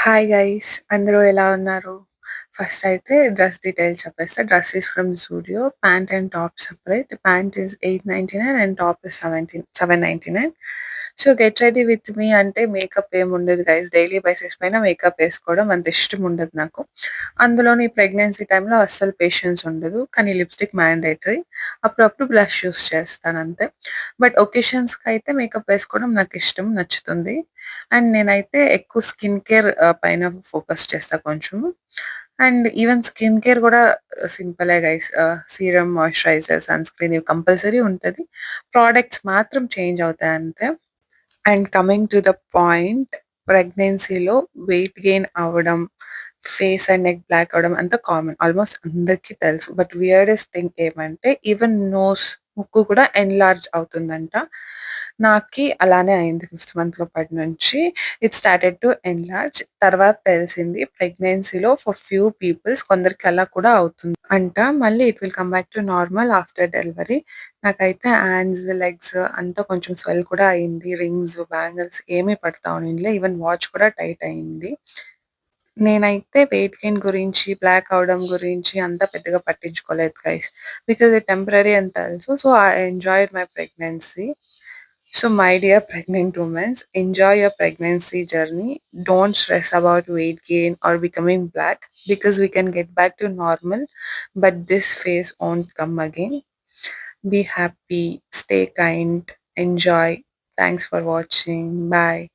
Hi guys! అందరూ ఎలా ఉన్నారు? ఫస్ట్ అయితే డ్రెస్ డీటెయిల్స్ చెప్పేస్తా. Dress is from Zudio. Pant and top separate. Pant is 899 and top is 799. So, get ready with me అంటే makeup ఏముండదు guys. Daily basis పైన makeup ఏసుకోవడం అంత ఇష్టం ఉండదు నాకు. అందులోని ప్రెగ్నెన్సీ టైమ్‌లో అస్సలు పేషెన్స్ ఉండదు. కానీ లిప్‌స్టిక్ మ్యాండేటరీ. అప్పుడప్పుడు బ్లష్ యూజ్ చేస్తానంతే. బట్ ఒకేషన్స్‌కైతే మేకప్ వేసుకోవడం నాకిష్టం, నచ్చుతుంది. అండ్ నేనైతే ఎక్కువ స్కిన్ కేర్ పైన ఫోకస్ చేస్తా కొంచెం. అండ్ ఈవెన్ స్కిన్ కేర్ గూడా సింపులే guys. Serum, moisturiser, sunscreen ఇవి కంపల్సరీ ఉంటది. ప్రొడక్ట్స్ మాత్రం చేంజ్ అవుతాయి అంతే. And coming to the point, ప్రెగ్నెన్సీలో వెయిట్ గెయిన్ అవ్వడం, ఫేస్ అండ్ నెక్ బ్లాక్ అవ్వడం అంతా కామన్. ఆల్మోస్ట్ అందరికీ తెలుసు. బట్ వియర్డెస్ట్ థింగ్ ఏమంటే ఈవెన్ నోస్, ముక్కు కూడా ఎన్‌లార్జ్ అవుతుందంట. నాకి అలానే అయింది ఫిఫ్త్ మంత్‌లో పడి నుంచి. It started to enlarge. తర్వాత తెలిసింది ప్రెగ్నెన్సీలో ఫర్ ఫ్యూ పీపుల్స్ కొందరికి అలా కూడా అవుతుంది అంట. మళ్ళీ it will come back to normal after delivery. నాకైతే హ్యాండ్స్, లెగ్స్ అంతా కొంచెం స్వెల్ కూడా అయింది. రింగ్స్, బ్యాంగిల్స్ ఏమీ పడతా ఉన్నిలే. ఈవెన్ వాచ్ కూడా టైట్ అయింది. నేనైతే వెయిట్ గెయిన్ గురించి, బ్లాక్ అవ్వడం గురించి అంత పెద్దగా పట్టించుకోలేదు గైస్. బికాజ్ ఇది టెంపరరీ అని తెలుసు. So, I enjoyed my pregnancy. So, my dear pregnant women, enjoy your pregnancy journey. Don't stress about weight gain or becoming black because we can get back to normal, but this phase won't come again. Be happy, stay kind, enjoy. Thanks for watching. Bye.